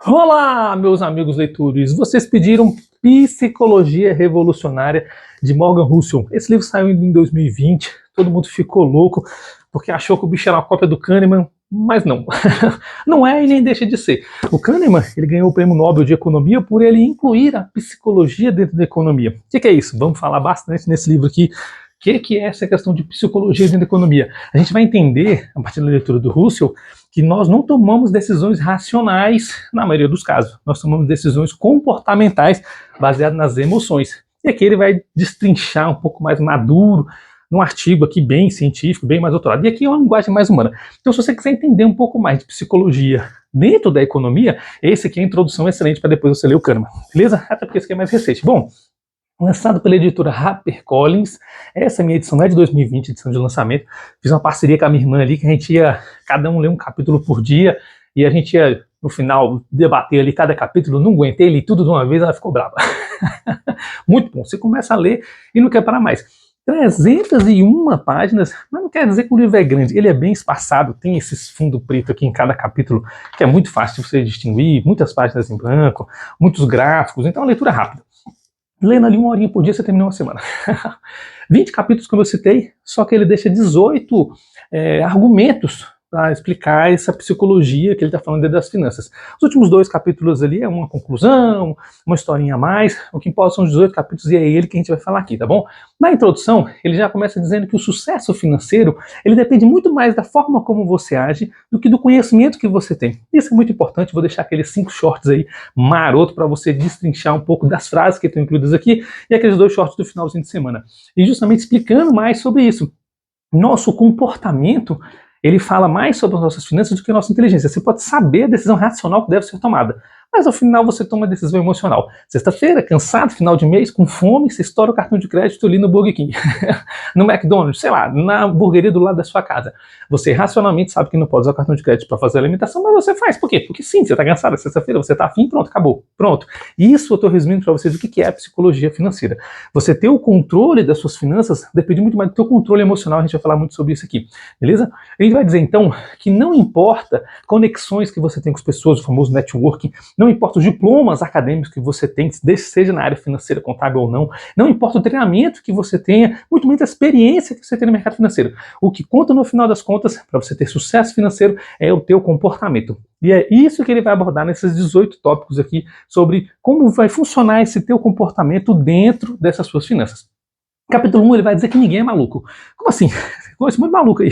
Olá, meus amigos leitores! Vocês pediram Psicologia Revolucionária de Morgan Housel. Esse livro saiu em 2020, todo mundo ficou louco porque achou que o bicho era uma cópia do Kahneman, mas não. Não é e nem deixa de ser. O Kahneman, ele ganhou o Prêmio Nobel de Economia por ele incluir a psicologia dentro da economia. O que é isso? Vamos falar bastante nesse livro aqui. O que é essa questão de psicologia dentro da economia? A gente vai entender, a partir da leitura do Russell, que nós não tomamos decisões racionais na maioria dos casos. Nós tomamos decisões comportamentais baseadas nas emoções. E aqui ele vai destrinchar um pouco mais maduro, num artigo aqui bem científico, bem mais doutorado. E aqui é uma linguagem mais humana. Então, se você quiser entender um pouco mais de psicologia dentro da economia, esse aqui é a introdução excelente para depois você ler o Kahneman. Beleza? Até porque esse aqui é mais recente. Bom, lançado pela editora HarperCollins, essa minha edição é de 2020, edição de lançamento. Fiz uma parceria com a minha irmã ali, que a gente ia, cada um ler um capítulo por dia, e a gente ia, no final, debater ali cada capítulo. Não aguentei, li tudo de uma vez, ela ficou brava. Muito bom, você começa a ler e não quer parar mais. 301 páginas, mas não quer dizer que o livro é grande, ele é bem espaçado, tem esses fundo preto aqui em cada capítulo, que é muito fácil de você distinguir, muitas páginas em branco, muitos gráficos, então a leitura é rápida. Lendo ali 1 horinha por dia, você termina uma semana. 20 capítulos, como eu citei, só que ele deixa 18 argumentos para explicar essa psicologia que ele está falando dentro das finanças. Os últimos 2 capítulos ali é uma conclusão, uma historinha a mais. O que importa são os 18 capítulos e é ele que a gente vai falar aqui, tá bom? Na introdução, ele já começa dizendo que o sucesso financeiro, ele depende muito mais da forma como você age do que do conhecimento que você tem. Isso é muito importante, vou deixar aqueles 5 shorts aí maroto para você destrinchar um pouco das frases que estão incluídas aqui e aqueles 2 shorts do finalzinho de semana. E justamente explicando mais sobre isso. Nosso comportamento, ele fala mais sobre as nossas finanças do que a nossa inteligência. Você pode saber a decisão racional que deve ser tomada, mas ao final você toma uma decisão emocional. Sexta-feira, cansado, final de mês, com fome, você estoura o cartão de crédito ali no Burger King, no McDonald's, sei lá, na hamburgueria do lado da sua casa. Você racionalmente sabe que não pode usar o cartão de crédito para fazer a alimentação, mas você faz. Por quê? Porque sim, você está cansado, sexta-feira, você está afim, pronto, acabou. Pronto. Isso eu estou resumindo para vocês o que é a psicologia financeira. Você ter o controle das suas finanças depende muito mais do teu controle emocional, a gente vai falar muito sobre isso aqui, beleza? A gente vai dizer então que não importa conexões que você tem com as pessoas, o famoso networking, não importa os diplomas acadêmicos que você tem, seja na área financeira, contábil ou não, não importa o treinamento que você tenha, muito menos a experiência que você tem no mercado financeiro. O que conta no final das contas, para você ter sucesso financeiro, é o teu comportamento. E é isso que ele vai abordar nesses 18 tópicos aqui, sobre como vai funcionar esse teu comportamento dentro dessas suas finanças. Capítulo 1, ele vai dizer que ninguém é maluco. Como assim? Coisa muito maluca aí.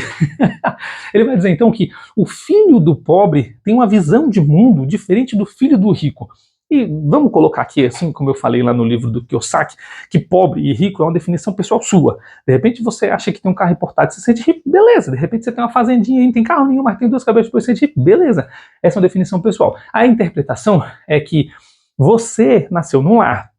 Ele vai dizer então que o filho do pobre tem uma visão de mundo diferente do filho do rico. E vamos colocar aqui, assim como eu falei lá no livro do Kiyosaki, que pobre e rico é uma definição pessoal sua. De repente você acha que tem um carro importado, você se sente rico, beleza. De repente você tem uma fazendinha e não tem carro nenhum, mas tem 2 cabeças, depois você se sente rico, beleza. Essa é uma definição pessoal. A interpretação é que você nasceu num lar.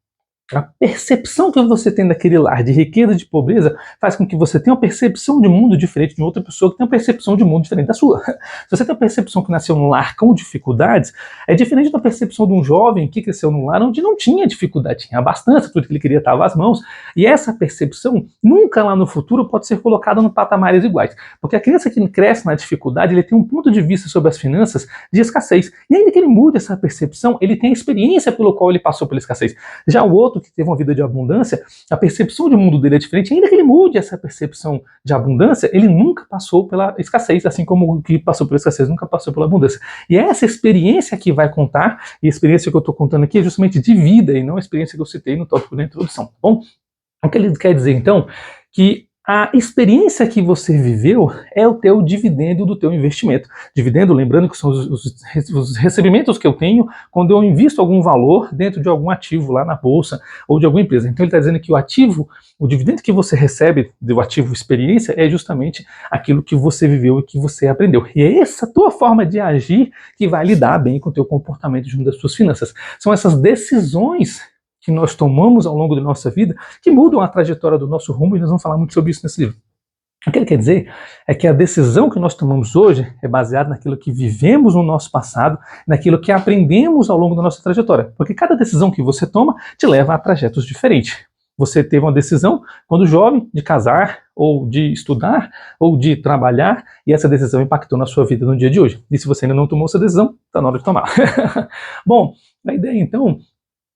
A percepção que você tem daquele lar de riqueza e de pobreza faz com que você tenha uma percepção de mundo diferente de outra pessoa que tem uma percepção de mundo diferente da sua. Se você tem a percepção que nasceu num lar com dificuldades, é diferente da percepção de um jovem que cresceu num lar onde não tinha dificuldade, tinha bastante, tudo que ele queria estava às mãos, e essa percepção nunca lá no futuro pode ser colocada no patamares iguais, porque a criança que cresce na dificuldade, ele tem um ponto de vista sobre as finanças de escassez, e ainda que ele mude essa percepção, ele tem a experiência pelo qual ele passou pela escassez. Já o outro que teve uma vida de abundância, a percepção de mundo dele é diferente, ainda que ele mude essa percepção de abundância, ele nunca passou pela escassez, assim como o que passou pela escassez nunca passou pela abundância. E é essa experiência que vai contar, e a experiência que eu estou contando aqui é justamente de vida, e não a experiência que eu citei no tópico da introdução, tá bom? O que ele quer dizer, então, que a experiência que você viveu é o teu dividendo do teu investimento. Dividendo, lembrando que são os recebimentos que eu tenho quando eu invisto algum valor dentro de algum ativo lá na bolsa ou de alguma empresa. Então ele está dizendo que o ativo, o dividendo que você recebe do ativo experiência é justamente aquilo que você viveu e que você aprendeu. E é essa tua forma de agir que vai lidar bem com o teu comportamento junto das suas finanças. São essas decisões que nós tomamos ao longo da nossa vida, que mudam a trajetória do nosso rumo, e nós vamos falar muito sobre isso nesse livro. O que ele quer dizer é que a decisão que nós tomamos hoje é baseada naquilo que vivemos no nosso passado, naquilo que aprendemos ao longo da nossa trajetória, porque cada decisão que você toma te leva a trajetos diferentes. você teve uma decisão, quando jovem, de casar, ou de estudar, ou de trabalhar, e essa decisão impactou na sua vida no dia de hoje. E se você ainda não tomou essa decisão, está na hora de tomar. Bom, a ideia então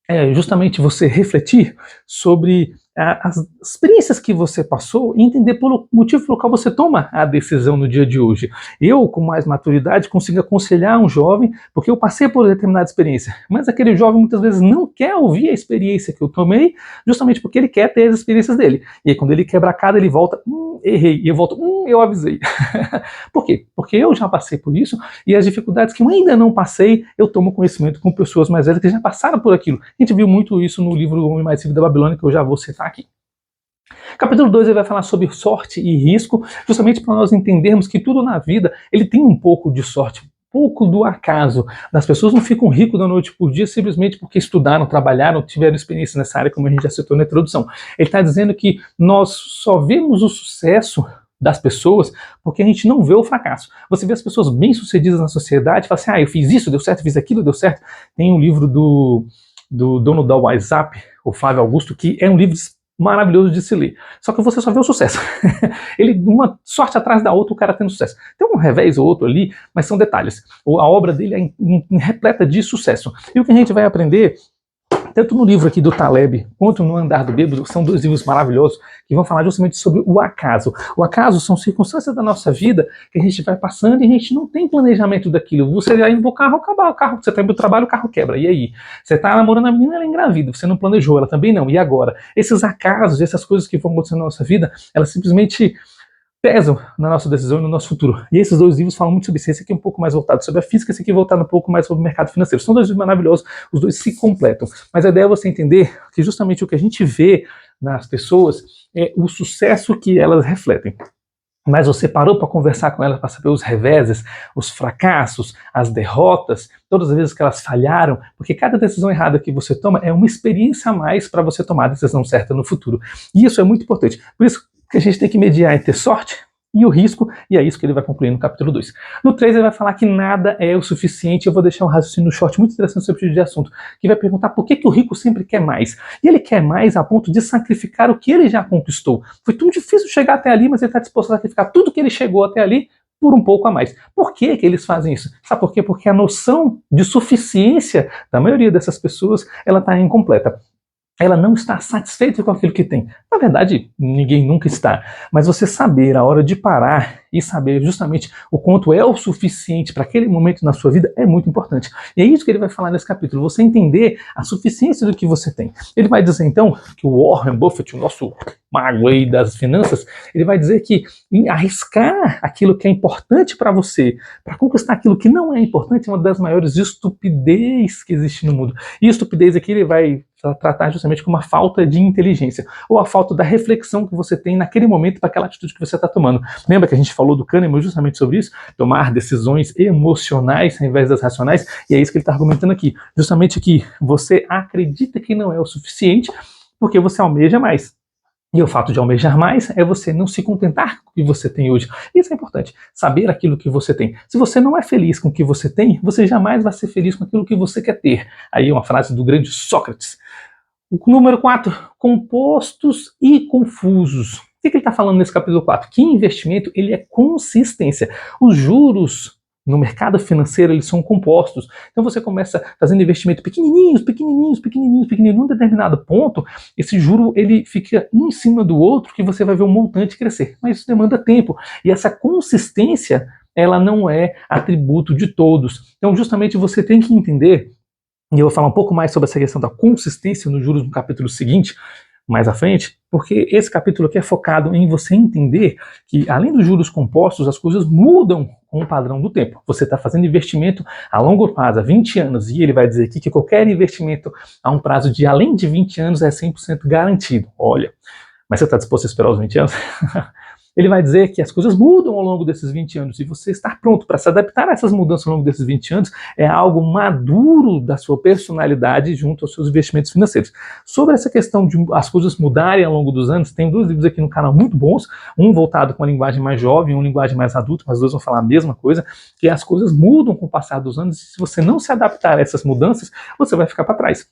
é justamente você refletir sobre as experiências que você passou e entender pelo motivo pelo qual você toma a decisão no dia de hoje. Eu, com mais maturidade, consigo aconselhar um jovem, porque eu passei por determinada experiência, mas aquele jovem muitas vezes não quer ouvir a experiência que eu tomei, justamente porque ele quer ter as experiências dele. E aí quando ele quebra a cara, ele volta, errei, e eu volto, eu avisei. Por quê? Porque eu já passei por isso, e as dificuldades que eu ainda não passei, eu tomo conhecimento com pessoas mais velhas que já passaram por aquilo. A gente viu muito isso no livro O Homem Mais Rico da Babilônia, que eu já vou citar aqui. Capítulo 2 ele vai falar sobre sorte e risco, justamente para nós entendermos que tudo na vida ele tem um pouco de sorte, um pouco do acaso. As pessoas não ficam ricos da noite por dia simplesmente porque estudaram, trabalharam, tiveram experiência nessa área, como a gente já citou na introdução. Ele está dizendo que nós só vemos o sucesso das pessoas porque a gente não vê o fracasso. Você vê as pessoas bem-sucedidas na sociedade e fala assim, eu fiz isso, deu certo, fiz aquilo, deu certo. Tem um livro do dono da WhatsApp, o Flávio Augusto, que é um livro maravilhoso de se ler. Só que você só vê o sucesso. Ele, uma sorte atrás da outra, o cara tendo sucesso. Tem um revés ou outro ali, mas são detalhes. A obra dele é repleta de sucesso. E o que a gente vai aprender, tanto no livro aqui do Taleb, quanto no Andar do Bêbado, são dois livros maravilhosos que vão falar justamente sobre o acaso. O acaso são circunstâncias da nossa vida que a gente vai passando e a gente não tem planejamento daquilo. Você vai indo pro carro, acabar o carro, você tá indo pro trabalho, o carro quebra. E aí? Você tá namorando a menina, ela é engravida, você não planejou, ela também não. E agora? Esses acasos, essas coisas que vão acontecendo na nossa vida, elas simplesmente pesam na nossa decisão e no nosso futuro. E esses dois livros falam muito sobre isso. Esse aqui é um pouco mais voltado sobre a física, esse aqui é voltado um pouco mais sobre o mercado financeiro. São dois livros maravilhosos, os dois se completam. Mas a ideia é você entender que justamente o que a gente vê nas pessoas é o sucesso que elas refletem. Mas você parou para conversar com elas, para saber os reveses, os fracassos, as derrotas, todas as vezes que elas falharam, porque cada decisão errada que você toma é uma experiência a mais para você tomar a decisão certa no futuro. E isso é muito importante. Por isso que a gente tem que mediar entre sorte e o risco, e é isso que ele vai concluir no capítulo 2. No 3 ele vai falar que nada é o suficiente. Eu vou deixar um raciocínio short muito interessante sobre esse tipo de assunto, que vai perguntar por que o rico sempre quer mais. E ele quer mais a ponto de sacrificar o que ele já conquistou. Foi tão difícil chegar até ali, mas ele está disposto a sacrificar tudo que ele chegou até ali por um pouco a mais. Por que eles fazem isso? Sabe por quê? Porque a noção de suficiência da maioria dessas pessoas, ela está incompleta. Ela não está satisfeita com aquilo que tem. Na verdade, ninguém nunca está. Mas você saber a hora de parar e saber justamente o quanto é o suficiente para aquele momento na sua vida é muito importante. E é isso que ele vai falar nesse capítulo, você entender a suficiência do que você tem. Ele vai dizer então que o Warren Buffett, o nosso mago aí das finanças, ele vai dizer que arriscar aquilo que é importante para você, para conquistar aquilo que não é importante, é uma das maiores estupidez que existe no mundo. E estupidez aqui ele vai tratar justamente como uma falta de inteligência, ou a falta da reflexão que você tem naquele momento para aquela atitude que você está tomando. Lembra que a gente falou do Kahneman justamente sobre isso? Tomar decisões emocionais ao invés das racionais, e é isso que ele está argumentando aqui. Justamente que você acredita que não é o suficiente porque você almeja mais. E o fato de almejar mais é você não se contentar com o que você tem hoje. Isso é importante, saber aquilo que você tem. Se você não é feliz com o que você tem, você jamais vai ser feliz com aquilo que você quer ter. Aí é uma frase do grande Sócrates. O número 4, compostos e confusos. O que ele está falando nesse capítulo 4? Que investimento ele é consistência. Os juros no mercado financeiro, eles são compostos. Então você começa fazendo investimento pequenininhos, num determinado ponto, esse juro ele fica um em cima do outro que você vai ver o montante crescer. Mas isso demanda tempo. E essa consistência, ela não é atributo de todos. Então justamente você tem que entender, e eu vou falar um pouco mais sobre essa questão da consistência nos juros no capítulo seguinte, mais à frente, porque esse capítulo aqui é focado em você entender que, além dos juros compostos, as coisas mudam com o padrão do tempo. Você está fazendo investimento a longo prazo, a 20 anos, e ele vai dizer aqui que qualquer investimento a um prazo de além de 20 anos é 100% garantido. Olha, mas você está disposto a esperar os 20 anos? Ele vai dizer que as coisas mudam ao longo desses 20 anos e você estar pronto para se adaptar a essas mudanças ao longo desses 20 anos é algo maduro da sua personalidade junto aos seus investimentos financeiros. Sobre essa questão de as coisas mudarem ao longo dos anos, tem 2 livros aqui no canal muito bons, um voltado com a linguagem mais jovem, um linguagem mais adulta, mas os dois vão falar a mesma coisa, que as coisas mudam com o passar dos anos e se você não se adaptar a essas mudanças, você vai ficar para trás.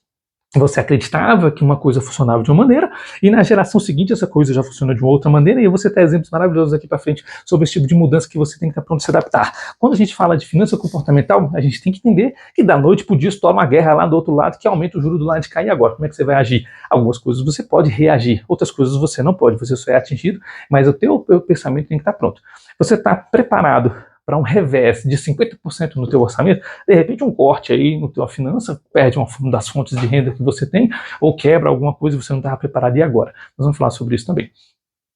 Você acreditava que uma coisa funcionava de uma maneira, e na geração seguinte essa coisa já funciona de uma outra maneira, e eu vou citar exemplos maravilhosos aqui para frente sobre esse tipo de mudança que você tem que estar pronto a se adaptar. Quando a gente fala de finança comportamental, a gente tem que entender que da noite para o dia estoura uma guerra lá do outro lado que aumenta o juro do lado de cá, e agora? Como é que você vai agir? Algumas coisas você pode reagir, outras coisas você não pode, você só é atingido, mas o teu pensamento tem que estar pronto. Você está preparado para um revés de 50% no teu orçamento, de repente um corte aí no tua finança, perde uma das fontes de renda que você tem, ou quebra alguma coisa e você não estava preparado, e agora? Nós vamos falar sobre isso também.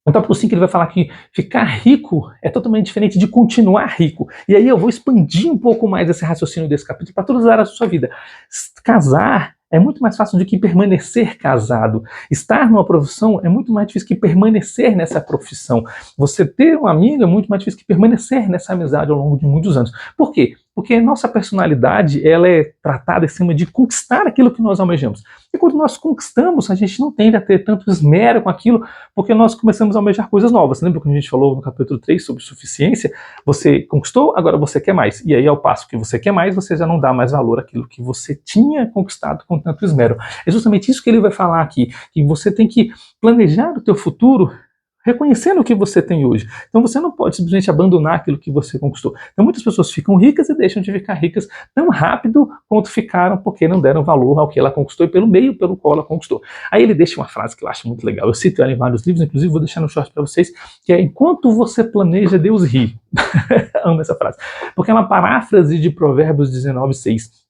No tópico 5 ele vai falar que ficar rico é totalmente diferente de continuar rico. E aí eu vou expandir um pouco mais esse raciocínio desse capítulo para todas as áreas da sua vida. Casar é muito mais fácil do que permanecer casado. Estar numa profissão é muito mais difícil que permanecer nessa profissão. Você ter um amigo é muito mais difícil que permanecer nessa amizade ao longo de muitos anos. Por quê? Porque a nossa personalidade ela é tratada em cima de conquistar aquilo que nós almejamos. E quando nós conquistamos, a gente não tende a ter tanto esmero com aquilo, porque nós começamos a almejar coisas novas. Lembra quando a gente falou no capítulo 3 sobre suficiência? Você conquistou, agora você quer mais. E aí, ao passo que você quer mais, você já não dá mais valor àquilo que você tinha conquistado com tanto esmero. É justamente isso que ele vai falar aqui, que você tem que planejar o teu futuro reconhecendo o que você tem hoje. Então você não pode simplesmente abandonar aquilo que você conquistou. Então muitas pessoas ficam ricas e deixam de ficar ricas tão rápido quanto ficaram porque não deram valor ao que ela conquistou e pelo meio pelo qual ela conquistou. Aí ele deixa uma frase que eu acho muito legal. Eu cito ela em vários livros, inclusive vou deixar no short para vocês, que é: enquanto você planeja, Deus ri. Amo essa frase. Porque é uma paráfrase de Provérbios 19:6.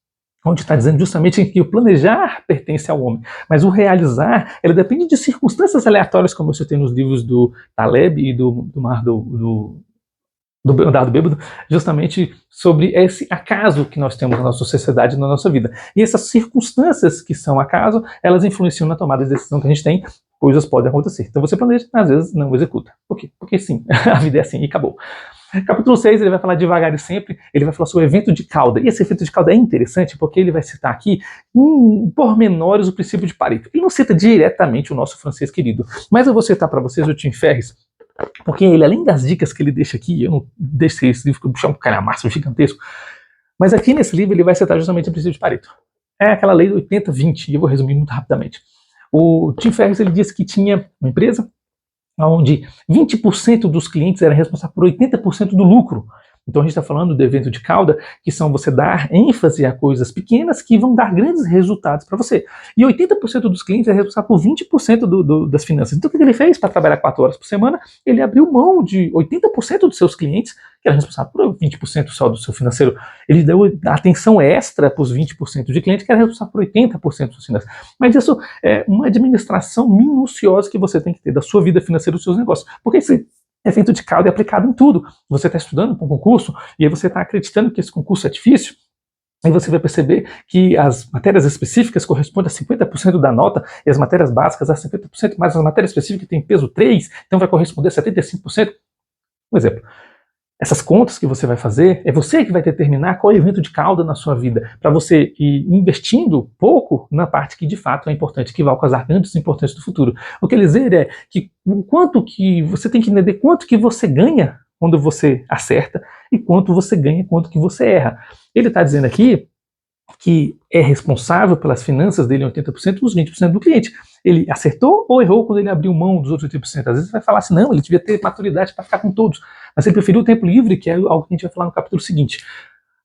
Onde está dizendo justamente que o planejar pertence ao homem, mas o realizar, ele depende de circunstâncias aleatórias, como eu citei nos livros do Taleb e do Dado Bêbado, justamente sobre esse acaso que nós temos na nossa sociedade e na nossa vida. E essas circunstâncias que são acaso, elas influenciam na tomada de decisão que a gente tem, coisas podem acontecer. Então você planeja, às vezes não executa. Por quê? Porque sim, a vida é assim e acabou. Capítulo 6, ele vai falar devagar e sempre, ele vai falar sobre o evento de cauda. E esse evento de cauda é interessante porque ele vai citar aqui, em pormenores, o princípio de Pareto. Ele não cita diretamente o nosso francês querido, mas eu vou citar para vocês o Tim Ferriss, porque ele, além das dicas que ele deixa aqui, eu não deixei esse livro que eu chamo de calhamaço gigantesco, mas aqui nesse livro ele vai citar justamente o princípio de Pareto. É aquela lei do 80-20, e eu vou resumir muito rapidamente. O Tim Ferriss, ele disse que tinha uma empresa onde 20% dos clientes eram responsáveis por 80% do lucro. Então a gente está falando do evento de cauda, que são você dar ênfase a coisas pequenas que vão dar grandes resultados para você. E 80% dos clientes é responsável por 20% das finanças. Então o que ele fez para trabalhar 4 horas por semana? Ele abriu mão de 80% dos seus clientes, que eram responsáveis por 20% só do seu financeiro. Ele deu atenção extra para os 20% de clientes, que eram responsáveis por 80% dos finanças. Mas isso é uma administração minuciosa que você tem que ter da sua vida financeira, dos seus negócios. Porque esse evento de cauda é aplicado em tudo. Você está estudando para um concurso e aí você está acreditando que esse concurso é difícil, aí você vai perceber que as matérias específicas correspondem a 50% da nota e as matérias básicas a 50%, mas as matérias específicas têm peso 3, então vai corresponder a 75%. Um exemplo. Essas contas que você vai fazer, é você que vai determinar qual é o evento de cauda na sua vida, para você ir investindo pouco na parte que de fato é importante, que vai causar grandes importâncias do futuro. O que ele dizer é que o quanto que você tem que entender quanto que você ganha quando você acerta e quanto você ganha quando que você erra. Ele está dizendo aqui que é responsável pelas finanças dele em 80% dos 20% do cliente. Ele acertou ou errou quando ele abriu mão dos outros 80%? Às vezes vai falar assim, não, ele devia ter maturidade para ficar com todos. Mas ele preferiu o tempo livre, que é algo que a gente vai falar no capítulo seguinte,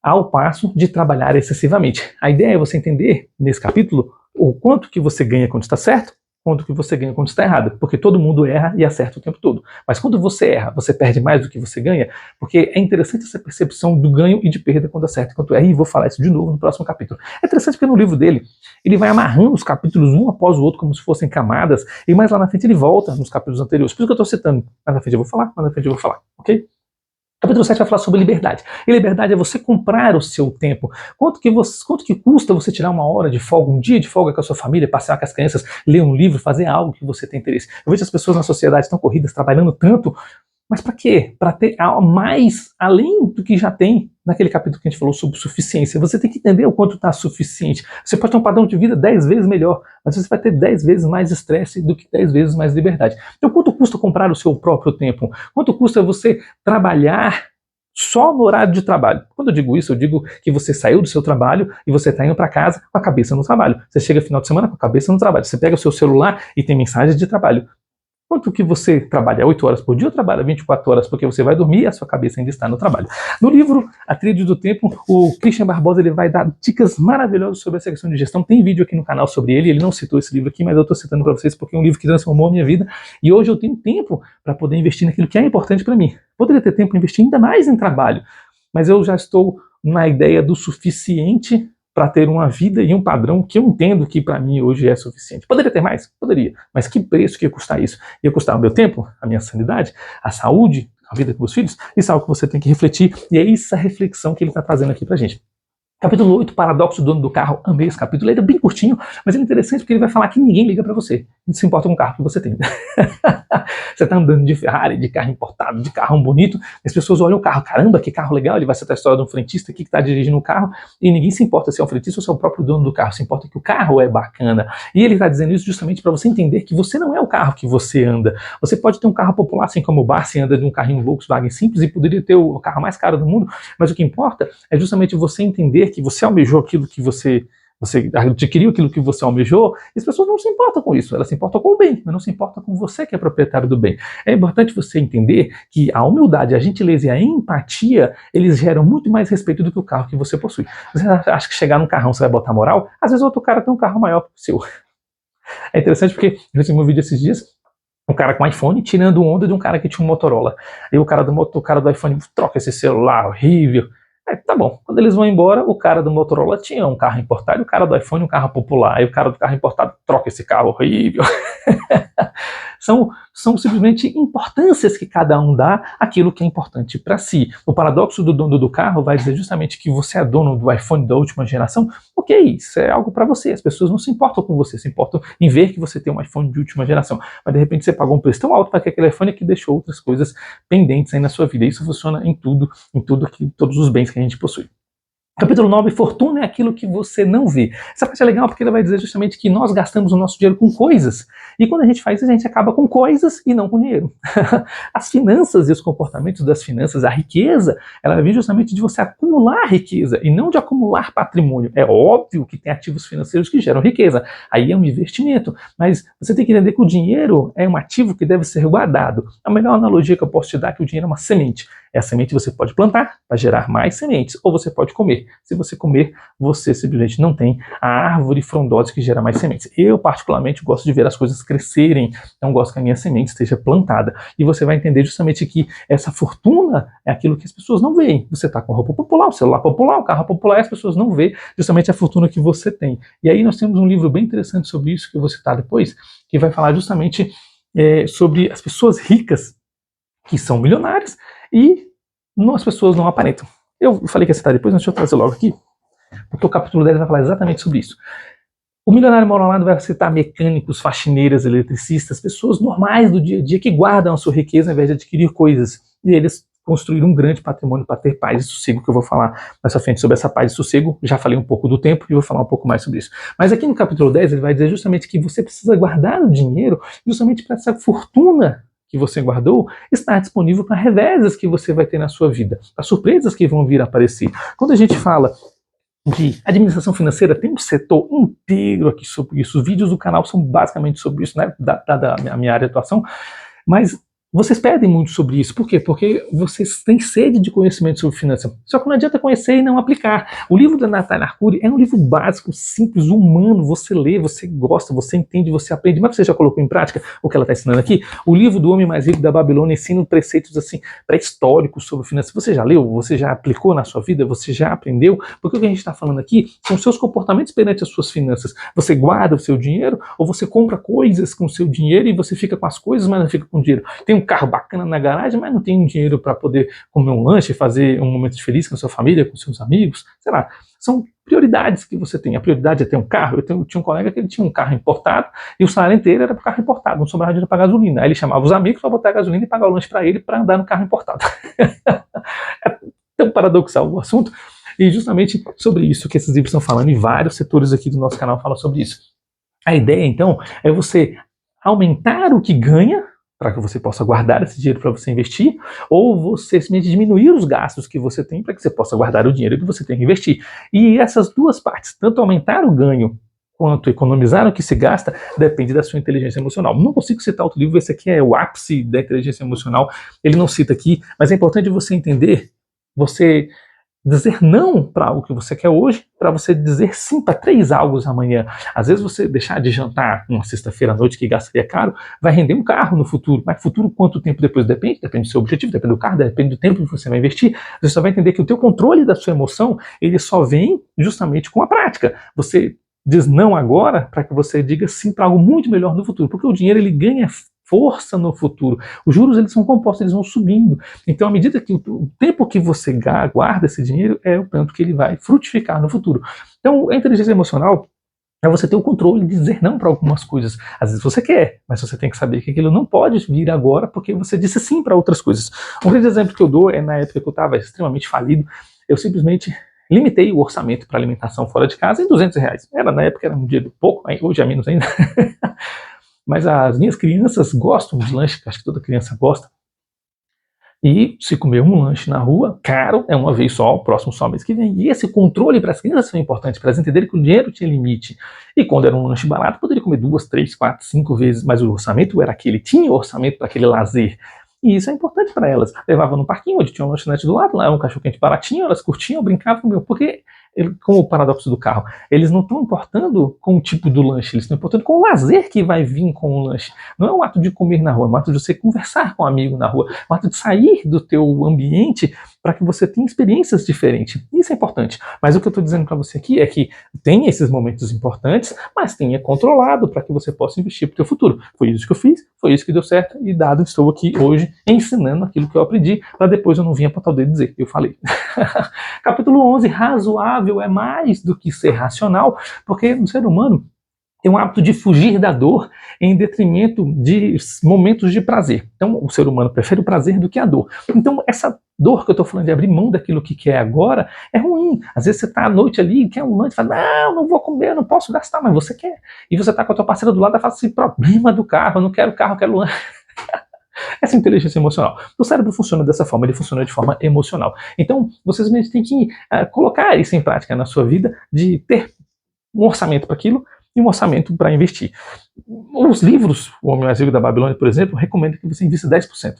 ao passo de trabalhar excessivamente. A ideia é você entender, nesse capítulo, o quanto que você ganha quando está certo, quanto que você ganha quando está errado, porque todo mundo erra e acerta o tempo todo. Mas quando você erra, você perde mais do que você ganha, porque é interessante essa percepção do ganho e de perda quando acerta e quando erra, e vou falar isso de novo no próximo capítulo. É interessante porque no livro dele, ele vai amarrando os capítulos um após o outro como se fossem camadas, e mais lá na frente ele volta nos capítulos anteriores. Por isso que eu estou citando, mais na frente eu vou falar, mais na frente eu vou falar, ok? Capítulo 7 vai falar sobre liberdade. E liberdade é você comprar o seu tempo. Quanto que custa você tirar uma hora de folga, um dia de folga com a sua família, passear com as crianças, ler um livro, fazer algo que você tem interesse? Eu vejo as pessoas na sociedade tão corridas, trabalhando tanto, mas para quê? Para ter mais além do que já tem naquele capítulo que a gente falou sobre suficiência. Você tem que entender o quanto está suficiente. Você pode ter um padrão de vida 10 vezes melhor, mas você vai ter 10 vezes mais estresse do que 10 vezes mais liberdade. Então quanto custa comprar o seu próprio tempo? Quanto custa você trabalhar só no horário de trabalho. Quando eu digo isso, eu digo que você saiu do seu trabalho e você está indo para casa com a cabeça no trabalho. Você chega no final de semana com a cabeça no trabalho. Você pega o seu celular e tem mensagens de trabalho. Quanto que você trabalha 8 horas por dia ou trabalha 24 horas porque você vai dormir e a sua cabeça ainda está no trabalho? No livro A Tríade do Tempo, o Christian Barbosa ele vai dar dicas maravilhosas sobre essa questão de gestão. Tem vídeo aqui no canal sobre ele não citou esse livro aqui, mas eu estou citando para vocês porque é um livro que transformou a minha vida e hoje eu tenho tempo para poder investir naquilo que é importante para mim. Poderia ter tempo para investir ainda mais em trabalho, mas eu já estou na ideia do suficiente para ter uma vida e um padrão que eu entendo que para mim hoje é suficiente. Poderia ter mais? Poderia. Mas que preço que ia custar isso? Ia custar o meu tempo, a minha sanidade, a saúde, a vida com meus filhos? Isso é algo que você tem que refletir e é essa reflexão que ele está trazendo aqui para gente. Capítulo 8, Paradoxo do Dono do Carro. Amei esse capítulo, ele é bem curtinho, mas ele é interessante porque ele vai falar que ninguém liga para você. Não se importa com o carro que você tem. Você está andando de Ferrari, de carro importado, de carro bonito, as pessoas olham o carro, caramba, que carro legal, ele vai citar a história de um frentista aqui que está dirigindo o carro, e ninguém se importa se é um frentista ou se é o próprio dono do carro, se importa que o carro é bacana. E ele está dizendo isso justamente para você entender que você não é o carro que você anda. Você pode ter um carro popular, assim como o Barsi anda de um carrinho Volkswagen simples e poderia ter o carro mais caro do mundo, mas o que importa é justamente você entender que você almejou aquilo que você adquiriu aquilo que você almejou, e as pessoas não se importam com isso, elas se importam com o bem, mas não se importam com você que é proprietário do bem. É importante você entender que a humildade, a gentileza e a empatia, eles geram muito mais respeito do que o carro que você possui. Você acha que chegar num carrão você vai botar moral? Às vezes outro cara tem um carro maior que o seu. É interessante porque eu recebi um vídeo esses dias, um cara com iPhone tirando onda de um cara que tinha um Motorola. E o cara do iPhone troca esse celular horrível. Tá bom, quando eles vão embora, o cara do Motorola tinha um carro importado e o cara do iPhone um carro popular. Aí o cara do carro importado troca esse carro horrível. São simplesmente importâncias que cada um dá àquilo que é importante para si. O paradoxo do dono do carro vai dizer justamente que você é dono do iPhone da última geração. Ok, isso é algo para você. As pessoas não se importam com você, se importam em ver que você tem um iPhone de última geração. Mas de repente você pagou um preço tão alto para aquele iPhone que deixou outras coisas pendentes aí na sua vida. Isso funciona em tudo todos os bens que a gente possui. Capítulo 9, fortuna é aquilo que você não vê. Essa parte é legal porque ela vai dizer justamente que nós gastamos o nosso dinheiro com coisas. E quando a gente faz isso, a gente acaba com coisas e não com dinheiro. As finanças e os comportamentos das finanças, a riqueza, ela vem justamente de você acumular riqueza e não de acumular patrimônio. É óbvio que tem ativos financeiros que geram riqueza. Aí é um investimento. Mas você tem que entender que o dinheiro é um ativo que deve ser guardado. A melhor analogia que eu posso te dar é que o dinheiro é uma semente. Essa semente você pode plantar para gerar mais sementes, ou você pode comer. Se você comer, você simplesmente não tem a árvore frondosa que gera mais sementes. Eu, particularmente, gosto de ver as coisas crescerem, não gosto que a minha semente esteja plantada. E você vai entender justamente que essa fortuna é aquilo que as pessoas não veem. Você está com roupa popular, o celular popular, o carro popular, e as pessoas não veem justamente a fortuna que você tem. E aí nós temos um livro bem interessante sobre isso, que eu vou citar depois, que vai falar justamente sobre as pessoas ricas que são milionárias e as pessoas não aparentam. Eu falei que ia citar depois, mas deixa eu trazer logo aqui, porque o capítulo 10 vai falar exatamente sobre isso. O milionário Mauro vai citar mecânicos, faxineiras, eletricistas, pessoas normais do dia a dia que guardam a sua riqueza ao invés de adquirir coisas. E eles construíram um grande patrimônio para ter paz e sossego, que eu vou falar mais à frente sobre essa paz e sossego. Já falei um pouco do tempo e vou falar um pouco mais sobre isso. Mas aqui no capítulo 10 ele vai dizer justamente que você precisa guardar o dinheiro justamente para essa fortuna que você guardou estar disponível para reveses que você vai ter na sua vida, para surpresas que vão vir a aparecer. Quando a gente fala de administração financeira, tem um setor inteiro aqui sobre isso. Os vídeos do canal são basicamente sobre isso, né, da minha área de atuação, mas vocês pedem muito sobre isso. Por quê? Porque vocês têm sede de conhecimento sobre finanças. Só que não adianta conhecer e não aplicar. O livro da Natália Arcuri é um livro básico, simples, humano. Você lê, você gosta, você entende, você aprende. Mas você já colocou em prática o que ela está ensinando aqui? O livro do Homem Mais Rico da Babilônia ensina preceitos assim pré-históricos sobre finanças. Você já leu? Você já aplicou na sua vida? Você já aprendeu? Porque o que a gente está falando aqui são seus comportamentos perante as suas finanças. Você guarda o seu dinheiro ou você compra coisas com o seu dinheiro e você fica com as coisas, mas não fica com o dinheiro? Tem um carro bacana na garagem, mas não tem dinheiro para poder comer um lanche, fazer um momento feliz com a sua família, com seus amigos, sei lá. São prioridades que você tem. A prioridade é ter um carro. Eu tinha um colega que ele tinha um carro importado e o salário inteiro era para o carro importado, não sobrava dinheiro para gasolina. Aí ele chamava os amigos para botar gasolina e pagar o lanche para ele para andar no carro importado. É tão paradoxal o assunto. E justamente sobre isso que esses livros estão falando, e vários setores aqui do nosso canal falam sobre isso. A ideia, então, é você aumentar o que ganha para que você possa guardar esse dinheiro para você investir, ou você simplesmente diminuir os gastos que você tem para que você possa guardar o dinheiro que você tem que investir. E essas duas partes, tanto aumentar o ganho quanto economizar o que se gasta, depende da sua inteligência emocional. Não consigo citar outro livro, esse aqui é o ápice da inteligência emocional, ele não cita aqui, mas é importante você entender, você dizer não para algo que você quer hoje, para você dizer sim para 3 algo amanhã. Às vezes você deixar de jantar uma sexta-feira à noite que gastaria caro, vai render um carro no futuro. Mas futuro quanto tempo depois depende? Depende do seu objetivo, depende do carro, depende do tempo que você vai investir. Você só vai entender que o teu controle da sua emoção, ele só vem justamente com a prática. Você diz não agora para que você diga sim para algo muito melhor no futuro, porque o dinheiro ele ganha força no futuro. Os juros eles são compostos, eles vão subindo. Então, à medida que o tempo que você guarda esse dinheiro é o tanto que ele vai frutificar no futuro. Então, a inteligência emocional é você ter o controle de dizer não para algumas coisas. Às vezes você quer, mas você tem que saber que aquilo não pode vir agora porque você disse sim para outras coisas. Um grande exemplo que eu dou é na época que eu estava extremamente falido, eu simplesmente limitei o orçamento para alimentação fora de casa em R$200. Na época era um dinheiro pouco, hoje é menos ainda. Mas as minhas crianças gostam de lanche, acho que toda criança gosta. E se comer um lanche na rua, caro, é uma vez só, o próximo só mês que vem. E esse controle para as crianças foi importante, para elas entenderem que o dinheiro tinha limite. E quando era um lanche barato, poderia comer 2, 3, 4, 5 vezes, mas o orçamento era aquele, tinha orçamento para aquele lazer. E isso é importante para elas. Levava no parquinho, onde tinha um lanchonete do lado, lá um cachorro-quente baratinho, elas curtiam, brincavam, porque, como o paradoxo do carro, eles não estão importando com o tipo do lanche, eles estão importando com o lazer que vai vir com o lanche. Não é um ato de comer na rua, é um ato de você conversar com um amigo na rua, é um ato de sair do teu ambiente para que você tenha experiências diferentes. Isso é importante. Mas o que eu estou dizendo para você aqui é que tenha esses momentos importantes, mas tenha controlado para que você possa investir para o teu futuro. Foi isso que eu fiz, foi isso que deu certo, e dado estou aqui hoje ensinando aquilo que eu aprendi, para depois eu não vir apontar o dedo e dizer, eu falei. Capítulo 11, razoável é mais do que ser racional, porque o ser humano tem um hábito de fugir da dor em detrimento de momentos de prazer. Então, o ser humano prefere o prazer do que a dor. Então, essa dor que eu estou falando de abrir mão daquilo que quer agora é ruim. Às vezes você está à noite ali, quer um lanche, fala, não vou comer, não posso gastar, mas você quer. E você está com a tua parceira do lado e fala assim, problema do carro, eu não quero carro, eu quero lanche. Essa inteligência emocional. O cérebro funciona dessa forma, ele funciona de forma emocional. Então, vocês têm que colocar isso em prática na sua vida, de ter um orçamento para aquilo e um orçamento para investir. Os livros, O Homem Mais Rico da Babilônia, por exemplo, recomendam que você invista 10%.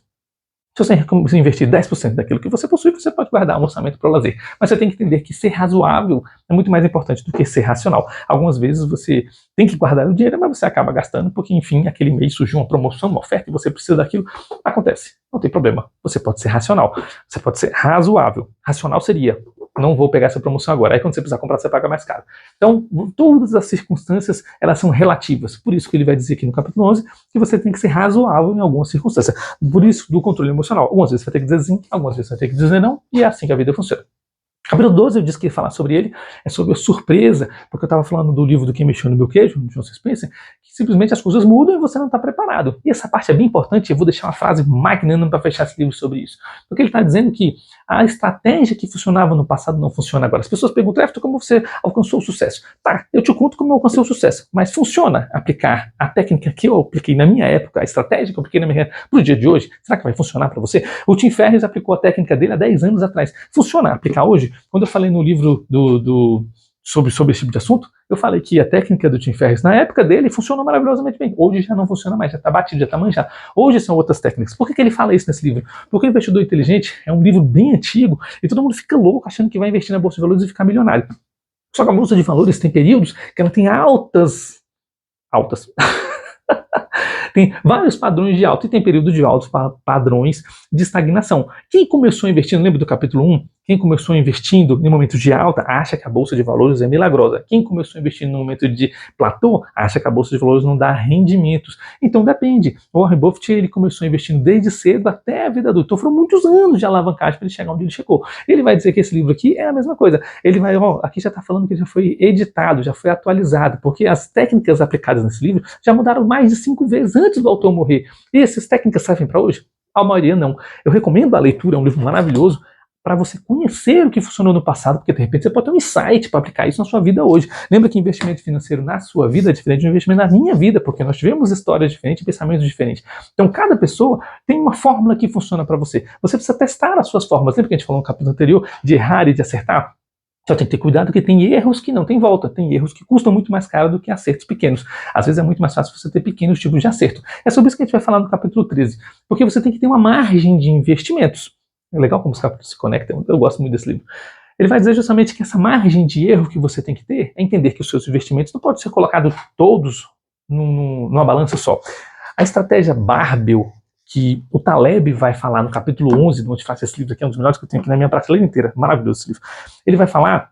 Se você investir 10% daquilo que você possui, você pode guardar um orçamento para o lazer. Mas você tem que entender que ser razoável é muito mais importante do que ser racional. Algumas vezes você tem que guardar o dinheiro, mas você acaba gastando, porque, enfim, aquele mês surgiu uma promoção, uma oferta, e você precisa daquilo. Acontece, não tem problema. Você pode ser racional, você pode ser razoável. Racional seria, não vou pegar essa promoção agora. Aí quando você precisar comprar, você paga mais caro. Então, todas as circunstâncias, elas são relativas. Por isso que ele vai dizer aqui no capítulo 11 que você tem que ser razoável em algumas circunstâncias. Por isso, do controle emocional. Algumas vezes você vai ter que dizer sim, algumas vezes você vai ter que dizer não, e é assim que a vida funciona. Capítulo 12, eu disse que ia falar sobre ele, é sobre a surpresa, porque eu estava falando do livro do Quem Mexeu no Meu Queijo, de John Spencer, que simplesmente as coisas mudam e você não está preparado. E essa parte é bem importante, eu vou deixar uma frase magnânima para fechar esse livro sobre isso. Porque ele está dizendo que a estratégia que funcionava no passado não funciona agora. As pessoas perguntam, Everton, como você alcançou o sucesso? Tá, eu te conto como eu alcancei o sucesso, mas funciona aplicar a técnica que eu apliquei na minha época, a estratégia que eu apliquei na minha época, para o dia de hoje? Será que vai funcionar para você? O Tim Ferriss aplicou a técnica dele há 10 anos atrás. Funciona aplicar hoje? Quando eu falei no livro sobre esse tipo de assunto, eu falei que a técnica do Tim Ferriss, na época dele, funcionou maravilhosamente bem. Hoje já não funciona mais, já está batido, já está manjado. Hoje são outras técnicas. Por que ele fala isso nesse livro? Porque o Investidor Inteligente é um livro bem antigo e todo mundo fica louco achando que vai investir na Bolsa de Valores e ficar milionário. Só que a Bolsa de Valores tem períodos que ela tem altas. Tem vários padrões de alta e tem período de altos padrões de estagnação. Quem começou investindo, lembra do capítulo 1? Quem começou investindo em momentos de alta acha que a Bolsa de Valores é milagrosa. Quem começou investindo no momento de platô acha que a Bolsa de Valores não dá rendimentos. Então depende. O Warren Buffett ele começou investindo desde cedo até a vida adulta. Então foram muitos anos de alavancagem para ele chegar onde ele chegou. Ele vai dizer que esse livro aqui é a mesma coisa. Ele vai, aqui já está falando que já foi editado, já foi atualizado, porque as técnicas aplicadas nesse livro já mudaram mais de 5 vezes antes do autor morrer. E essas técnicas servem para hoje? A maioria não. Eu recomendo a leitura, é um livro maravilhoso, para você conhecer o que funcionou no passado, porque de repente você pode ter um insight para aplicar isso na sua vida hoje. Lembra que investimento financeiro na sua vida é diferente de um investimento na minha vida, porque nós tivemos histórias diferentes e pensamentos diferentes. Então cada pessoa tem uma fórmula que funciona para você. Você precisa testar as suas fórmulas. Lembra que a gente falou no capítulo anterior de errar e de acertar? Só tem que ter cuidado que tem erros que não tem volta, tem erros que custam muito mais caro do que acertos pequenos. Às vezes é muito mais fácil você ter pequenos tipos de acerto. É sobre isso que a gente vai falar no capítulo 13, porque você tem que ter uma margem de investimentos. É legal como os capítulos se conectam, eu gosto muito desse livro. Ele vai dizer justamente que essa margem de erro que você tem que ter é entender que os seus investimentos não podem ser colocados todos numa balança só. A estratégia Barbell, que o Taleb vai falar no capítulo 11 do Monte Fácil, esse livro aqui é um dos melhores que eu tenho aqui na minha prateleira inteira, maravilhoso esse livro. Ele vai falar,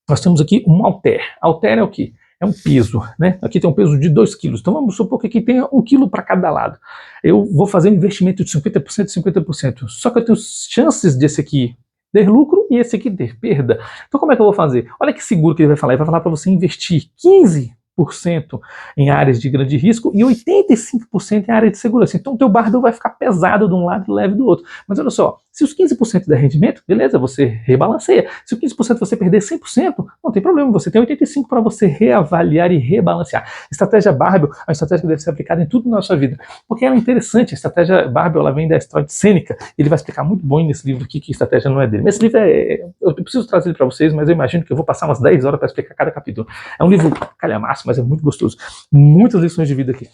nós temos aqui um halter. Halter é o quê? É um peso, né? Aqui tem um peso de 2 quilos. Então vamos supor que aqui tenha 1 quilo para cada lado. Eu vou fazer um investimento de 50% e 50%. Só que eu tenho chances desse aqui ter lucro e esse aqui ter perda. Então como é que eu vou fazer? Olha que seguro que ele vai falar. Ele vai falar para você investir 15% em áreas de grande risco e 85% em área de segurança. Então o teu barbell vai ficar pesado de um lado e leve do outro. Mas olha só, se os 15% der rendimento, beleza, você rebalanceia. Se o 15% você perder 100%, não tem problema, você tem 85% para você reavaliar e rebalancear. Estratégia Barbell é uma estratégia que deve ser aplicada em tudo na nossa vida, porque ela é interessante. A estratégia Barbell ela vem da história de Sêneca, ele vai explicar muito bom nesse livro aqui que a estratégia não é dele. Mas esse livro eu preciso trazer ele para vocês, mas eu imagino que eu vou passar umas 10 horas para explicar cada capítulo. É um livro calhamaço, mas é muito gostoso. Muitas lições de vida aqui.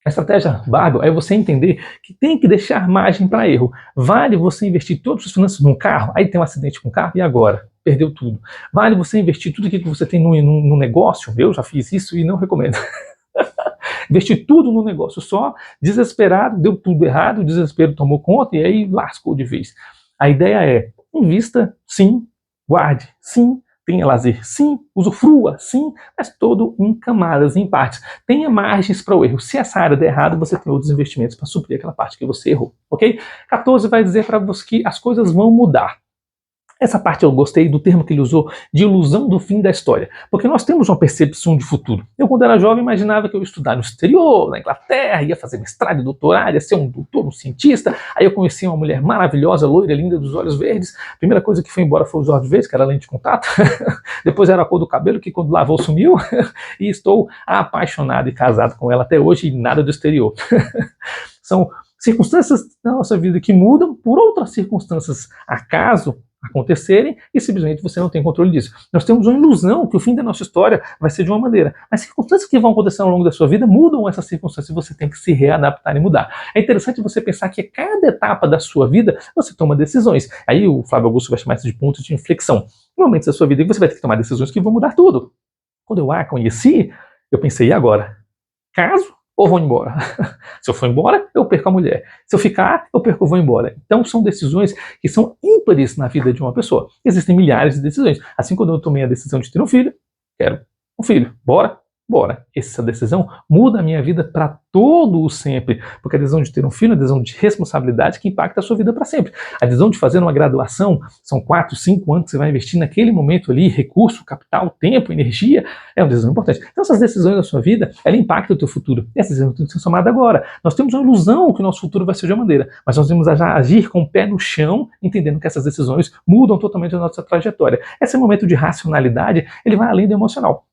A estratégia Barbell é você entender que tem que deixar margem para erro. Vale você investir todas as finanças num carro, aí tem um acidente com o carro e agora? Perdeu tudo. Vale você investir tudo aquilo que você tem no negócio? Eu já fiz isso e não recomendo. Investir tudo no negócio só, desesperado, deu tudo errado, o desespero tomou conta e aí lascou de vez. A ideia é, invista sim, guarde sim, tenha lazer sim, usufrua sim, mas todo em camadas, em partes. Tenha margens para o erro. Se essa área der errado, você tem outros investimentos para suprir aquela parte que você errou, ok? 14 vai dizer para você que as coisas vão mudar. Essa parte eu gostei do termo que ele usou, de ilusão do fim da história, porque nós temos uma percepção de futuro. Eu, quando era jovem, imaginava que eu ia estudar no exterior, na Inglaterra, ia fazer mestrado e doutorado, ia ser um doutor, um cientista. Aí eu conheci uma mulher maravilhosa, loira, linda, dos olhos verdes. A primeira coisa que foi embora foi os olhos verdes, que era a lente de contato. Depois era a cor do cabelo, que quando lavou sumiu. E estou apaixonado e casado com ela até hoje, e nada do exterior. São circunstâncias da nossa vida que mudam por outras circunstâncias, acaso, acontecerem e simplesmente você não tem controle disso. Nós temos uma ilusão que o fim da nossa história vai ser de uma maneira, mas circunstâncias que vão acontecer ao longo da sua vida mudam essas circunstâncias e você tem que se readaptar e mudar. É interessante você pensar que a cada etapa da sua vida você toma decisões. Aí o Flávio Augusto vai chamar isso de pontos de inflexão. Em momentos da sua vida você vai ter que tomar decisões que vão mudar tudo. Quando eu a conheci, eu pensei, e agora? Caso ou vou embora? Se eu for embora, eu perco a mulher. Se eu ficar, eu perco ou vou embora. Então são decisões que são ímpares na vida de uma pessoa. Existem milhares de decisões. Assim, quando eu tomei a decisão de ter um filho, quero um filho. Bora? Bora. Essa decisão muda a minha vida para todo o sempre. Porque a decisão de ter um filho é uma decisão de responsabilidade que impacta a sua vida para sempre. A decisão de fazer uma graduação, são 4, 5 anos que você vai investir naquele momento ali, recurso, capital, tempo, energia, é uma decisão importante. Então essas decisões da sua vida, ela impacta o teu futuro. E essas decisões têm que ser somadas agora. Nós temos uma ilusão que o nosso futuro vai ser de uma maneira, mas nós devemos agir com o pé no chão, entendendo que essas decisões mudam totalmente a nossa trajetória. Esse momento de racionalidade, ele vai além do emocional.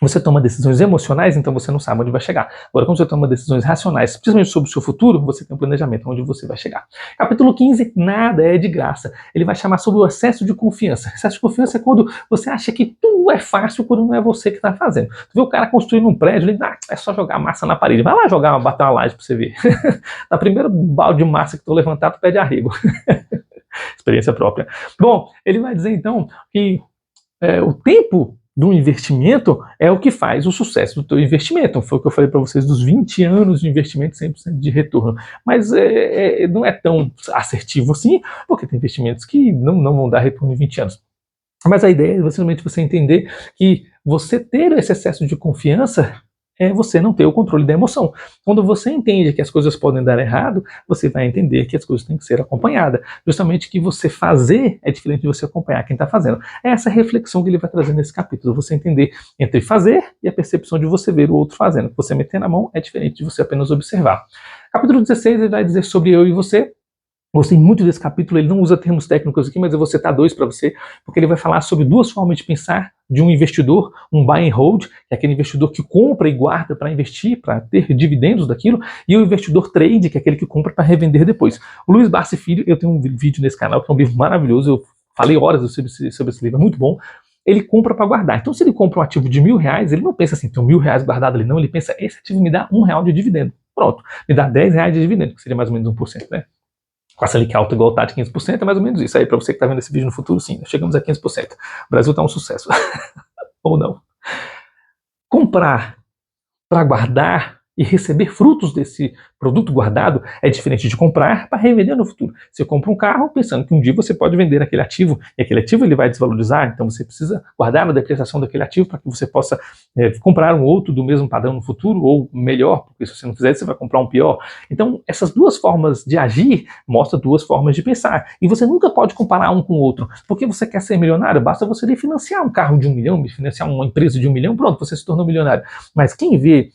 Você toma decisões emocionais, então você não sabe onde vai chegar. Agora, quando você toma decisões racionais, principalmente sobre o seu futuro, você tem um planejamento onde você vai chegar. Capítulo 15, nada é de graça. Ele vai chamar sobre o excesso de confiança. Excesso de confiança é quando você acha que tudo é fácil quando não é você que está fazendo. Tu vê o cara construindo um prédio, ele é só jogar massa na parede. Vai lá bater uma laje para você ver. Na primeira balde de massa que tu levantar, tu pede arrego. Experiência própria. Bom, ele vai dizer então que o tempo do investimento é o que faz o sucesso do teu investimento. Foi o que eu falei para vocês dos 20 anos de investimento, 100% de retorno. Mas não é tão assertivo assim, porque tem investimentos que não vão dar retorno em 20 anos. Mas a ideia é simplesmente você entender que você ter esse excesso de confiança é você não ter o controle da emoção. Quando você entende que as coisas podem dar errado, você vai entender que as coisas têm que ser acompanhadas. Justamente que você fazer é diferente de você acompanhar quem está fazendo. É essa reflexão que ele vai trazer nesse capítulo. Você entender entre fazer e a percepção de você ver o outro fazendo. Você meter na mão é diferente de você apenas observar. Capítulo 16 ele vai dizer sobre eu e você. Gostei muito desse capítulo, ele não usa termos técnicos aqui, mas eu vou citar dois para você, porque ele vai falar sobre duas formas de pensar de um investidor, um buy and hold, que é aquele investidor que compra e guarda para investir, para ter dividendos daquilo, e o investidor trade, que é aquele que compra para revender depois. O Luiz Barsi Filho, eu tenho um vídeo nesse canal, que é um livro maravilhoso, eu falei horas sobre esse livro, é muito bom. Ele compra para guardar. Então, se ele compra um ativo de R$1.000, ele não pensa assim, tem R$1.000 guardado ali, não, ele pensa, esse ativo me dá R$1 de dividendo. Pronto, me dá R$10 de dividendo, que seria mais ou menos 1%, né? Com a Selic alta igual tá de 15%, é mais ou menos isso. Aí, para você que está vendo esse vídeo no futuro, sim, chegamos a 15%. O Brasil está um sucesso. Ou não. Comprar para guardar e receber frutos desse produto guardado é diferente de comprar para revender no futuro. Você compra um carro pensando que um dia você pode vender aquele ativo, e aquele ativo ele vai desvalorizar, então você precisa guardar a depreciação daquele ativo para que você possa comprar um outro do mesmo padrão no futuro, ou melhor, porque se você não fizer isso, você vai comprar um pior. Então, essas duas formas de agir mostram duas formas de pensar. E você nunca pode comparar um com o outro. Porque você quer ser milionário, basta você financiar um carro de 1 milhão, financiar uma empresa de 1 milhão, pronto, você se tornou milionário. Mas quem vê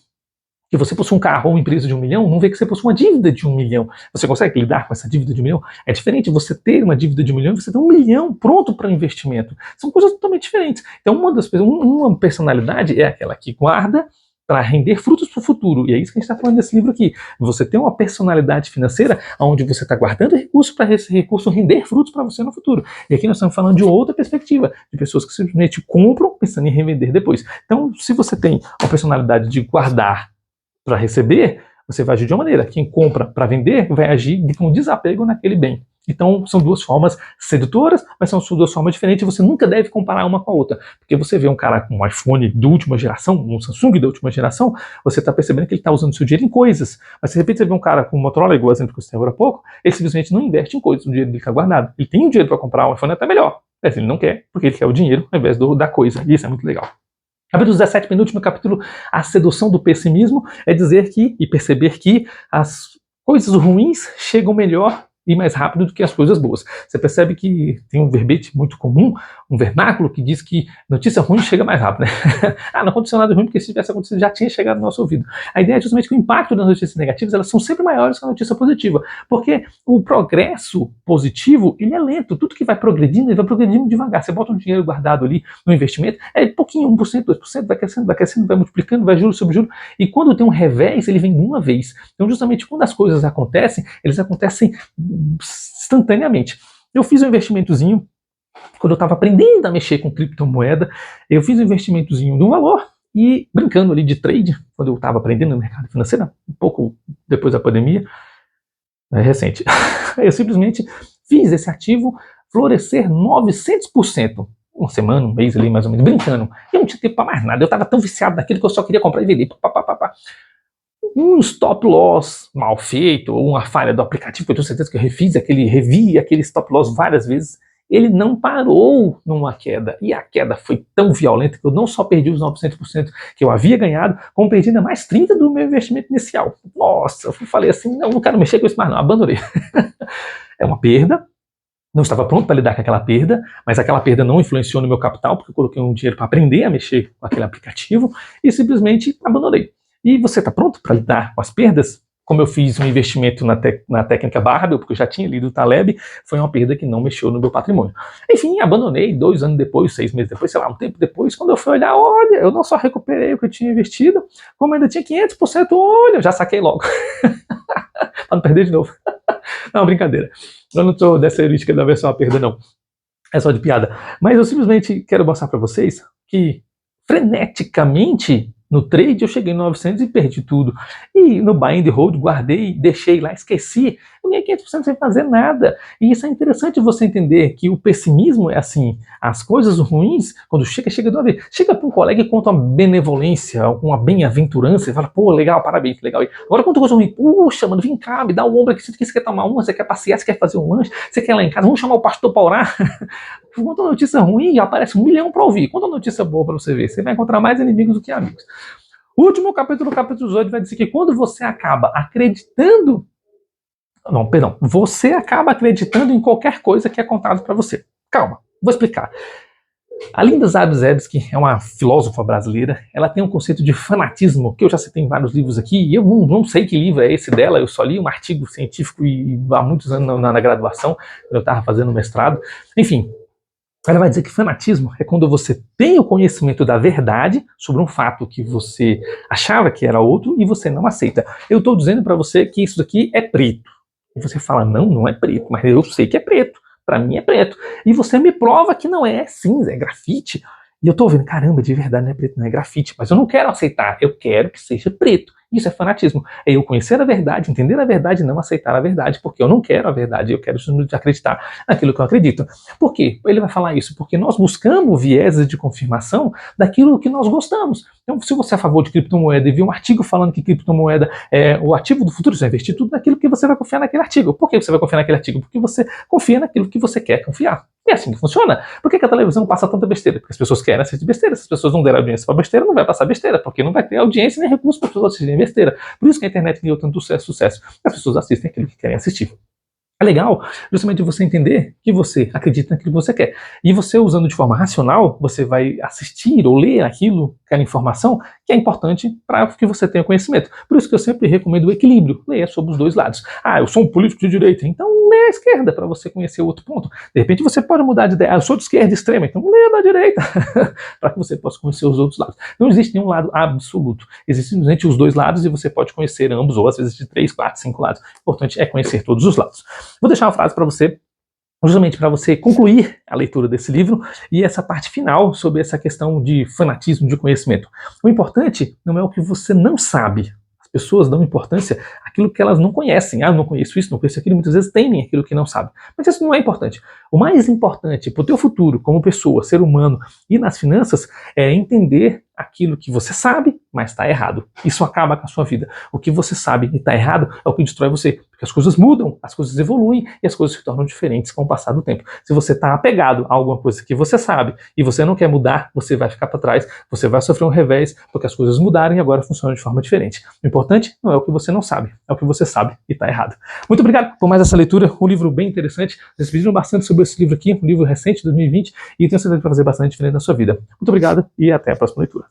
que você possui um carro ou uma empresa de 1 milhão, não vê que você possui uma dívida de 1 milhão. Você consegue lidar com essa dívida de 1 milhão? É diferente você ter uma dívida de 1 milhão e você ter 1 milhão pronto para investimento. São coisas totalmente diferentes. Então, uma personalidade é aquela que guarda para render frutos para o futuro. E é isso que a gente está falando nesse livro aqui. Você tem uma personalidade financeira onde você está guardando recursos para esse recurso render frutos para você no futuro. E aqui nós estamos falando de outra perspectiva, de pessoas que simplesmente compram pensando em revender depois. Então, se você tem uma personalidade de guardar para receber, você vai agir de uma maneira. Quem compra para vender vai agir com desapego naquele bem. Então, são duas formas sedutoras, mas são duas formas diferentes. Você nunca deve comparar uma com a outra. Porque você vê um cara com um iPhone de última geração, um Samsung da última geração, você está percebendo que ele está usando seu dinheiro em coisas. Mas, de repente, você vê um cara com um Motorola, igual o exemplo que eu citei agora há pouco, ele simplesmente não investe em coisas, o dinheiro dele está guardado. Ele tem o dinheiro para comprar um iPhone até melhor, mas ele não quer, porque ele quer o dinheiro ao invés da coisa. E isso é muito legal. Capítulo 17, penúltimo capítulo, a sedução do pessimismo, é dizer que e perceber que as coisas ruins chegam melhor e mais rápido do que as coisas boas. Você percebe que tem um verbete muito comum, um vernáculo que diz que notícia ruim chega mais rápido, né? Não aconteceu nada ruim, porque se tivesse acontecido já tinha chegado no nosso ouvido. A ideia é justamente que o impacto das notícias negativas, elas são sempre maiores que a notícia positiva, porque o progresso positivo, ele é lento. Tudo que vai progredindo, ele vai progredindo devagar. Você bota um dinheiro guardado ali no investimento, é pouquinho, 1%, 2%, vai crescendo, vai multiplicando, vai juro sobre juro, e quando tem um revés, ele vem de uma vez. Então, justamente quando as coisas acontecem, eles acontecem instantaneamente. Eu fiz um investimentozinho, quando eu estava aprendendo a mexer com criptomoeda, eu fiz um investimentozinho de um valor, e brincando ali de trade, quando eu estava aprendendo no mercado financeiro, um pouco depois da pandemia, é recente, eu simplesmente fiz esse ativo florescer 900%. Uma semana, um mês ali, mais ou menos, brincando. Eu não tinha tempo para mais nada, eu estava tão viciado naquilo que eu só queria comprar e vender. Um stop loss mal feito, ou uma falha do aplicativo, que eu tenho certeza que eu revi aquele stop loss várias vezes, ele não parou numa queda. E a queda foi tão violenta que eu não só perdi os 900% que eu havia ganhado, como perdi ainda mais 30% do meu investimento inicial. Nossa, eu falei assim, não quero mexer com isso mais não, abandonei. É uma perda. Não estava pronto para lidar com aquela perda, mas aquela perda não influenciou no meu capital, porque eu coloquei um dinheiro para aprender a mexer com aquele aplicativo e simplesmente abandonei. E você está pronto para lidar com as perdas? Como eu fiz um investimento na técnica Barbell, porque eu já tinha lido o Taleb, foi uma perda que não mexeu no meu patrimônio. Enfim, abandonei 2 anos depois, 6 meses depois, sei lá, um tempo depois, quando eu fui olhar, olha, eu não só recuperei o que eu tinha investido, como ainda tinha 500%, olha, eu já saquei logo. Para não perder de novo. Não, brincadeira. Eu não estou dessa heurística da versão a perda, não. É só de piada. Mas eu simplesmente quero mostrar para vocês que, freneticamente, no trade eu cheguei no 900 e perdi tudo. E no buy and hold guardei, deixei lá, esqueci. Eu ganhei 500% sem fazer nada. E isso é interessante você entender que o pessimismo é assim. As coisas ruins, quando chega de uma vez. Chega para um colega e conta uma benevolência, uma bem-aventurança, e fala, pô, legal, parabéns, legal. Agora conta coisa ruim, puxa, mano, vem cá, me dá o ombro aqui, você quer tomar uma, você quer passear, você quer fazer um lanche, você quer ir lá em casa, vamos chamar o pastor para orar. Conta uma notícia ruim e aparece 1 milhão para ouvir. Conta uma notícia boa para você ver. Você vai encontrar mais inimigos do que amigos. O último capítulo, capítulo 18, vai dizer que quando você acaba acreditando... Não, perdão. Você acaba acreditando em qualquer coisa que é contado para você. Calma, vou explicar. A Linda Zabzebski é uma filósofa brasileira. Ela tem um conceito de fanatismo, que eu já citei em vários livros aqui, e eu não sei que livro é esse dela, eu só li um artigo científico há muitos anos na graduação, quando eu estava fazendo mestrado. Enfim, ela vai dizer que fanatismo é quando você tem o conhecimento da verdade sobre um fato que você achava que era outro e você não aceita. Eu estou dizendo para você que isso daqui é preto. E você fala, não é preto, mas eu sei que é preto. Para mim é preto. E você me prova que não é cinza, é grafite. E eu tô vendo, caramba, de verdade não é preto, não é grafite. Mas eu não quero aceitar, eu quero que seja preto. Isso é fanatismo. É eu conhecer a verdade, entender a verdade e não aceitar a verdade, porque eu não quero a verdade, eu quero acreditar naquilo que eu acredito. Por quê? Ele vai falar isso porque nós buscamos vieses de confirmação daquilo que nós gostamos. Então, se você é a favor de criptomoeda e viu um artigo falando que criptomoeda é o ativo do futuro, você vai investir tudo naquilo que você vai confiar naquele artigo. Por que você vai confiar naquele artigo? Porque você confia naquilo que você quer confiar. É assim que funciona. Por que a televisão passa tanta besteira? Porque as pessoas querem assistir besteira. Se as pessoas não derem audiência para besteira, não vai passar besteira, porque não vai ter audiência nem recurso para as pessoas assistirem besteira. Por isso que a internet ganhou tanto sucesso. As pessoas assistem aquilo que querem assistir. É legal justamente você entender que você acredita naquilo que você quer. E você, usando de forma racional, você vai assistir ou ler aquilo, aquela informação, que é importante para que você tenha conhecimento. Por isso que eu sempre recomendo o equilíbrio. Leia sobre os dois lados. Eu sou um político de direita, então leia a esquerda para você conhecer o outro ponto. De repente você pode mudar de ideia. Eu sou de esquerda extrema, então leia da direita para que você possa conhecer os outros lados. Não existe nenhum lado absoluto. Existem simplesmente os dois lados e você pode conhecer ambos, ou às vezes de 3, 4, 5 lados. O importante é conhecer todos os lados. Vou deixar uma frase para você, justamente para você concluir a leitura desse livro e essa parte final sobre essa questão de fanatismo, de conhecimento. O importante não é o que você não sabe. As pessoas dão importância àquilo que elas não conhecem. Eu não conheço isso, não conheço aquilo. Muitas vezes temem aquilo que não sabem. Mas isso não é importante. O mais importante para o teu futuro, como pessoa, ser humano e nas finanças, é entender aquilo que você sabe, mas está errado. Isso acaba com a sua vida. O que você sabe e está errado é o que destrói você. Porque as coisas mudam, as coisas evoluem e as coisas se tornam diferentes com o passar do tempo. Se você está apegado a alguma coisa que você sabe e você não quer mudar, você vai ficar para trás, você vai sofrer um revés, porque as coisas mudaram e agora funcionam de forma diferente. O importante não é o que você não sabe, é o que você sabe e está errado. Muito obrigado por mais essa leitura, um livro bem interessante. Vocês pediram bastante sobre esse livro aqui, um livro recente, 2020, e tenho certeza que vai fazer bastante diferença na sua vida. Muito obrigado e até a próxima leitura.